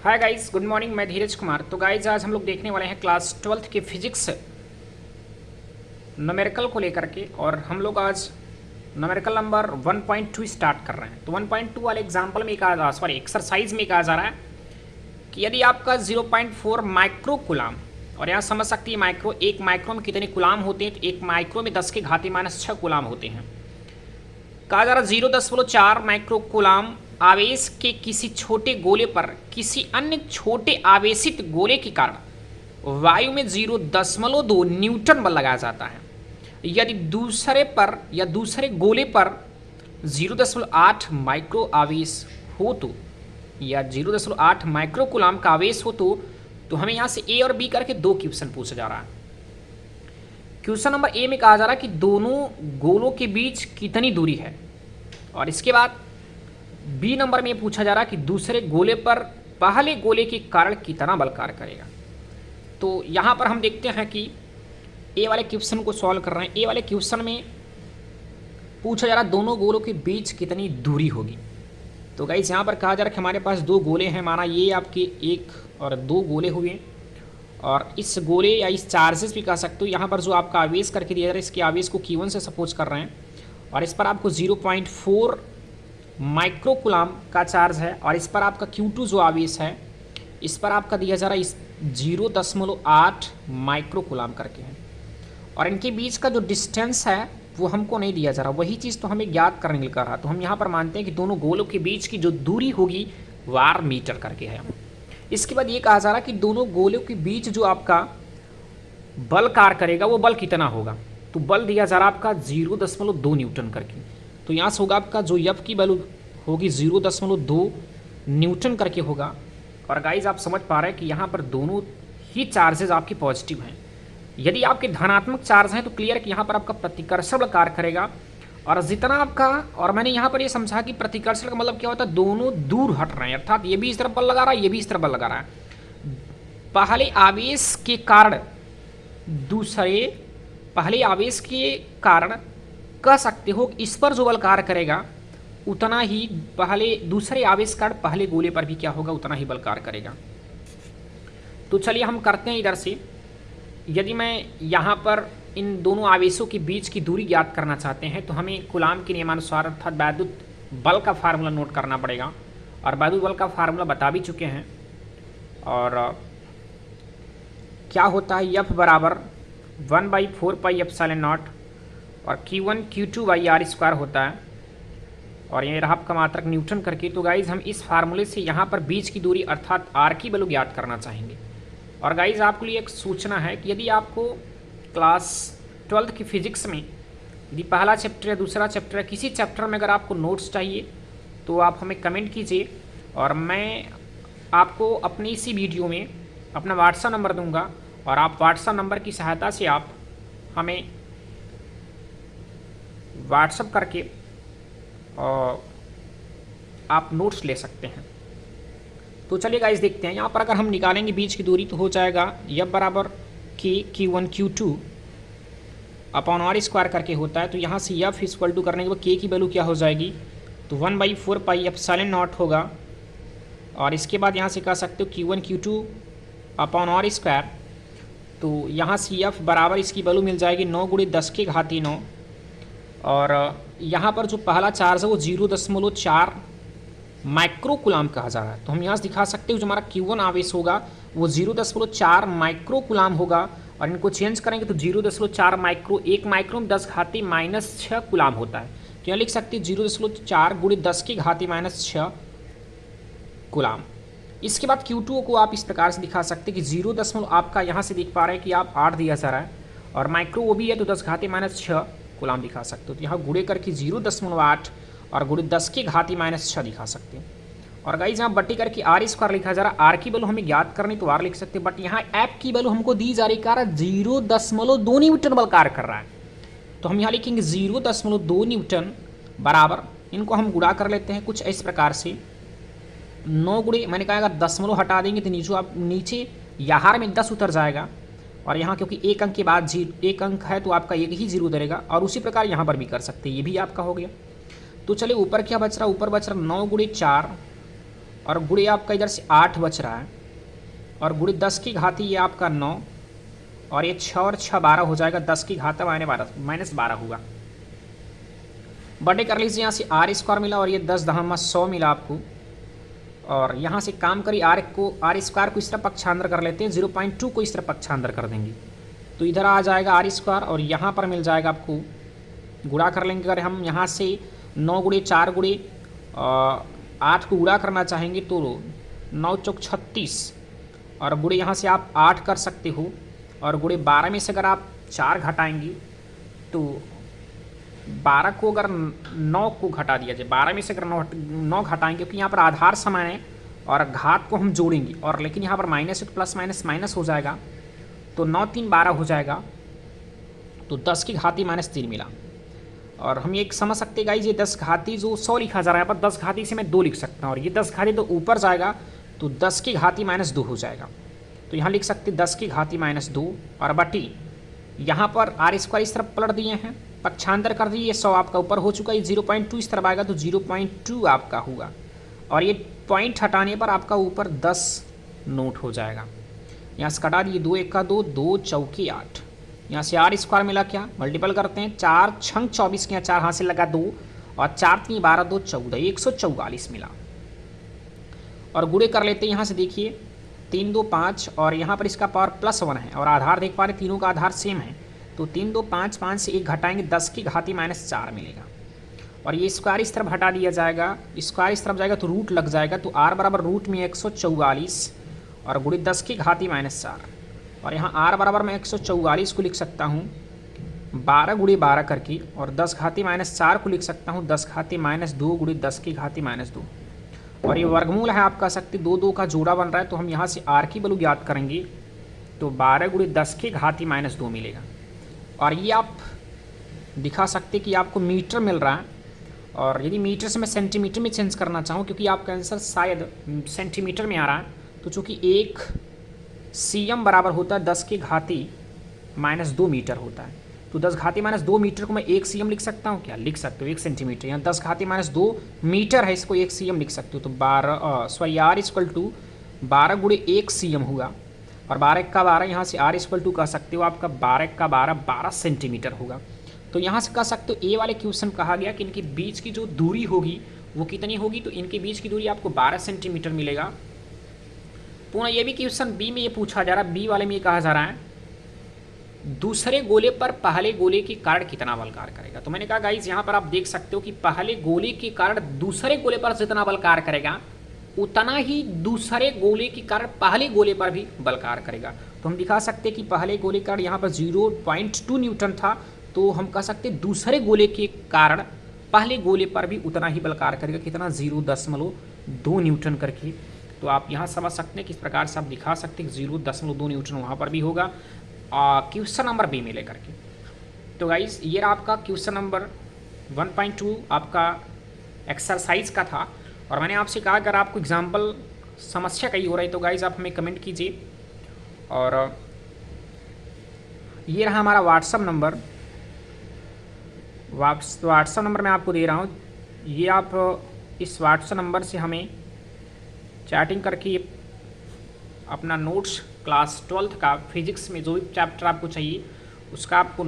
Hi guys, good morning. मैं धीरज कुमार। तो guys आज हम लोग देखने वाले हैं क्लास 12th के फिजिक्स न्यूमेरिकल को लेकर के, और हम लोग आज न्यूमेरिकल नंबर 1.2 स्टार्ट कर रहे हैं। तो 1.2 वाले एग्जाम्पल में कहा, सॉरी एक्सरसाइज में कहा जा रहा है कि यदि आपका 0.4 माइक्रो कुलाम, और यहाँ समझ सकती है माइक्रो, एक माइक्रो में कितने कुलाम होते हैं, तो एक माइक्रो में 10 के घाती -6 कुलाम होते हैं। कहा जा रहा 0.4 माइक्रो कुलाम आवेश के किसी छोटे गोले पर किसी अन्य छोटे आवेशित गोले के कारण वायु में 0.2 न्यूटन बल लगाया जाता है। यदि दूसरे पर या दूसरे गोले पर 0.8 माइक्रो आवेश हो तो, या 0.8 माइक्रो कुलाम का आवेश हो तो हमें यहाँ से ए और बी करके दो क्वेश्चन पूछा जा रहा है। क्वेश्चन नंबर ए में कहा जा रहा है कि दोनों गोलों के बीच कितनी दूरी है, और इसके बाद बी नंबर में पूछा जा रहा है कि दूसरे गोले पर पहले गोले के कारण कितना बल कार्य करेगा। तो यहाँ पर हम देखते हैं कि ए वाले क्वेश्चन को सॉल्व कर रहे हैं। ए वाले क्वेश्चन में पूछा जा रहा है दोनों गोलों के बीच कितनी दूरी होगी। तो गाइस यहाँ पर कहा जा रहा है कि हमारे पास दो गोले हैं, माना ये आपके एक और दो गोले हुए, और इस गोले या इस चार्जेस भी कह सकते हो। यहाँ पर जो आपका आवेश करके दिया जा रहा है, इसके आवेश को Q1 से सपोज कर रहे हैं, और इस पर आपको 0.4 माइक्रो कुलाम का चार्ज है, और इस पर आपका Q2 जो आवेश है इस पर आपका दिया जा रहा है इस 0.8 माइक्रो कुलाम करके है, और इनके बीच का जो डिस्टेंस है वो हमको नहीं दिया जा रहा। वही चीज़ तो हमें ज्ञात करने के लिए कहा। तो हम यहाँ पर मानते हैं कि दोनों गोलों के बीच की जो दूरी होगी वार मीटर करके है। इसके बाद ये कहा जा रहा है कि दोनों गोलों के बीच जो आपका बल कार्य करेगा वो बल कितना होगा। तो बल दिया जा रहा है आपका 0.2 न्यूटन करके। तो यहाँ से होगा आपका जो यफ की वैल्यू होगी 0.2 न्यूटन करके होगा। और गाइज आप समझ पा रहे हैं कि यहाँ पर दोनों ही चार्जेज आपके पॉजिटिव हैं। यदि आपके धनात्मक चार्ज हैं तो क्लियर कि यहाँ पर आपका प्रतिकर्षण बल कार्य करेगा, और जितना आपका, और मैंने यहाँ पर ये समझा कि प्रतिकर्षण का मतलब क्या होता है, दोनों दूर हट रहे हैं, अर्थात ये भी इस तरफ बल लगा रहा है, ये भी इस तरफ बल लगा रहा है। पहले आवेश के कारण दूसरे, पहले आवेश के कारण कह सकते हो इस पर जो बल कार्य करेगा उतना ही पहले दूसरे आवेश कारण पहले गोले पर भी क्या होगा, उतना ही बल कार्य करेगा। तो चलिए हम करते हैं इधर से। यदि मैं यहाँ पर इन दोनों आवेशों के बीच की दूरी ज्ञात करना चाहते हैं तो हमें कूलाम के नियमानुसार अर्थात वैद्युत बल का फार्मूला नोट करना पड़ेगा, और वैद्युत बल का फार्मूला बता भी चुके हैं। और क्या होता है, F बराबर 1/4πε0 और Q1 Q2/r² होता है, और ये रहा आपका मात्रक न्यूटन करके। तो गाइज हम इस फार्मूले से यहाँ पर बीच की दूरी अर्थात r की वैल्यू ज्ञात करना चाहेंगे। और गाइज आपके लिए एक सूचना है कि यदि आपको क्लास 12th की फिजिक्स में यदि पहला चैप्टर या दूसरा चैप्टर या किसी चैप्टर में अगर आपको नोट्स चाहिए तो आप हमें कमेंट कीजिए, और मैं आपको अपनी इसी वीडियो में अपना व्हाट्सएप नंबर दूंगा, और आप व्हाट्सएप नंबर की सहायता से आप हमें व्हाट्सएप करके और आप नोट्स ले सकते हैं। तो चलिए गाइस देखते हैं। यहाँ पर अगर हम निकालेंगे बीच की दूरी तो हो जाएगा F बराबर Q1 Q2 अपॉन r² करके होता है। तो यहाँ से F इक्वल टू करने के बाद K की वैल्यू क्या हो जाएगी, तो 1/4πε0 होगा, और इसके बाद यहाँ से कह सकते हो Q1 Q2 अपॉन r²। तो यहाँ से F बराबर इसकी वैल्यू मिल जाएगी 9 × 10 के घाती 9, और यहाँ पर जो पहला चार्ज है वो 0.4 माइक्रो कुलाम कहा जा रहा है। तो हम यहाँ से दिखा सकते हो जो हमारा Q1 आवेश होगा वो 0.4 माइक्रो कुलाम होगा, और इनको चेंज करेंगे तो 0.4 माइक्रो, एक माइक्रो में 10 घाती -6 कुलाम होता है। तो यहाँ लिख सकते हैं 0.4 × 10 के घाती -6 कुलाम। इसके बाद Q2 को आप इस प्रकार से दिखा सकते हैं कि 0. आपका यहाँ से दिख पा रहे हैं कि आप 8 दिया जा रहा है, और माइक्रो वो भी है तो 10 घाती -6 कुलाम दिखा सकते हो। तो यहाँ गुणे करके 0.8 और गुणे 10 के घाती -6 दिखा सकते हैं। और गाइज यहाँ बट्टी करके r² लिखा जा रहा है। r की वैल्यू हमें ज्ञात करनी तो r लिख सकते हैं, बट यहाँ F की वैल्यू हमको दी जा रही है 0.2 न्यूटन बल कार्य कर रहा है। तो हम यहाँ लिखेंगे 0.2 न्यूटन बराबर, इनको हम गुणा कर लेते हैं कुछ इस प्रकार से। 9 गुणे मैंने कहा अगर दशमलव हटा देंगे तो नीचे आप नीचे यहाँ में 10 उतर जाएगा, और यहाँ क्योंकि एक अंक के बाद एक अंक है तो आपका एक ही 0 उतरेगा, और उसी प्रकार यहाँ पर भी कर सकते हैं। ये भी आपका हो गया। तो चलिए ऊपर क्या बच रहा है, ऊपर बच रहा 9 × 4 और गुणे आपका इधर से 8 बच रहा है, और गुणे 10 की घाती ये आपका 9, और ये 6 और 6 12 हो जाएगा, 10 की घात माइनस 12 होगा। बटे कर लीजिए, यहाँ से आर स्क्वायर मिला और ये 10 100 मिला आपको। और यहाँ से काम करिए, आर स्क्वायर को इस तरफ पक्षांतर कर लेते हैं, 0.2 को इस तरफ पक्षांतर कर देंगे तो इधर आ जाएगा आर स्क्वायर, और यहाँ पर मिल जाएगा आपको, गुणा कर लेंगे। अगर हम यहाँ से 9 गुणे 4 गुणे 8 को गुणा करना चाहेंगे तो 9 चौक 36, और गुणे यहाँ से आप 8 कर सकते हो, और गुणे 12 में से अगर आप 4 घटाएंगे तो 12 को अगर 9 को घटा दिया जाए, 12 में से अगर 9 घटाएंगे, क्योंकि यहाँ पर आधार समान है और घात को हम जोड़ेंगे, और लेकिन यहाँ पर माइनस प्लस माइनस माइनस हो जाएगा, तो 9 3 12 हो जाएगा, तो 10 की घाती -3 मिला। और हम ये समझ सकते हैं गाइस, ये 10 घाती जो 100 लिखा जा रहा है यहाँ पर, 10 घाती से मैं 2 लिख सकता हूँ, और ये 10 घाती तो ऊपर जाएगा तो 10 की घाती -2 हो जाएगा। तो यहाँ लिख सकते 10 की घाती -2, और बटी यहाँ पर आर स्क्वायर इस तरफ पलट दिए हैं, पक्षांतर कर दिए, 100 आपका ऊपर हो चुका है, 0.2 इस तरफ आएगा तो 0.2 आपका होगा, और ये पॉइंट हटाने पर आपका ऊपर 10 नोट हो जाएगा। यहाँ से कटा दिए, 2 1 का 2, 2 चौके 8, यहाँ से आर स्क्वायर मिला, क्या मल्टीपल करते हैं, 4 छंग 24 के यहाँ 4 हाथ से लगा 2, और 4 3 12 2 14, 144 मिला। और गुणे कर लेते हैं, यहाँ से देखिए 3 2 5, और यहाँ पर इसका पावर +1 है, और आधार देख पा रहे तीनों का आधार सेम है, तो 3 2 5 5 से 1 घटाएंगे, 10 की घाती -4 मिलेगा। और ये स्क्वायर इस तरफ हटा दिया जाएगा, स्क्वायर इस तरफ जाएगा तो रूट लग जाएगा, तो r बराबर रूट में 144, और गुणे 10 की घाती -4, और यहाँ r बराबर मैं 144 को लिख सकता हूँ 12 गुणे 12 करके, और 10 घाती -4 को लिख सकता हूँ 10 घाती -2 गुणे 10 की घाती -2, और ये वर्गमूल है आप कह सकते 2 2 का जोड़ा बन रहा है, तो हम यहाँ से r की वैल्यू ज्ञात करेंगे, तो 12 गुणे 10 की घाती -2 मिलेगा। और ये आप दिखा सकते कि आपको मीटर मिल रहा है, और यदि मीटर से मैं सेंटीमीटर में चेंज करना चाहूँ, क्योंकि आपका आंसर शायद सेंटीमीटर में आ रहा है, तो चूँकि 1 cm बराबर होता है 10 की घाती -2 मीटर होता है, तो 10 घाती -2 मीटर को मैं 1 cm लिख सकता हूँ, क्या लिख सकते हो 1 सेंटीमीटर, यहाँ 10 घाती -2 मीटर है, इसको 1 cm लिख सकते हो, तो r = 12 गुणे 1 cm हुआ, और 12 1 का 12, यहाँ से r = कह सकते हो आपका 12 1 का 12 12 सेंटीमीटर होगा। तो यहाँ से कह सकते हो ए वाले क्वेश्चन कहा गया कि इनके बीच की जो दूरी होगी वो कितनी होगी, तो इनके बीच की दूरी आपको 12 सेंटीमीटर मिलेगा। पुनः ये भी क्वेश्चन बी में ये पूछा जा रहा है, बी वाले में ये कहा जा रहा है दूसरे गोले पर पहले गोले के कारण कितना बल कार्य करेगा। तो मैंने कहा गाइज यहाँ पर आप देख सकते हो कि पहले गोले के कारण दूसरे गोले पर जितना बल कार्य करेगा उतना ही दूसरे गोले के कारण पहले गोले पर भी बल कार्य करेगा। तो हम दिखा सकते हैं कि पहले गोले का कारण यहाँ पर 0.2 न्यूटन था, तो हम कह सकते हैं दूसरे गोले के कारण पहले गोले पर भी उतना ही बल कार्य करेगा, कितना 0.2 न्यूटन करके। तो आप यहाँ समझ सकते हैं किस प्रकार से आप दिखा सकते हैं 0.2 न्यूटन वहाँ पर भी होगा क्वेश्चन नंबर बी में लेकर के। तो गाइज ये आपका क्वेश्चन नंबर 1.2 आपका एक्सरसाइज का था, और मैंने आपसे कहा अगर आपको एग्जाम्पल समस्या कहीं हो रही तो गाइज आप हमें कमेंट कीजिए। और ये रहा हमारा व्हाट्सअप नंबर, व्हाट्सअप नंबर मैं आपको दे रहा हूँ, ये आप इस व्हाट्सअप नंबर से हमें चैटिंग करके अपना नोट्स क्लास 12th का फिजिक्स में जो भी चैप्टर आपको चाहिए उसका आपको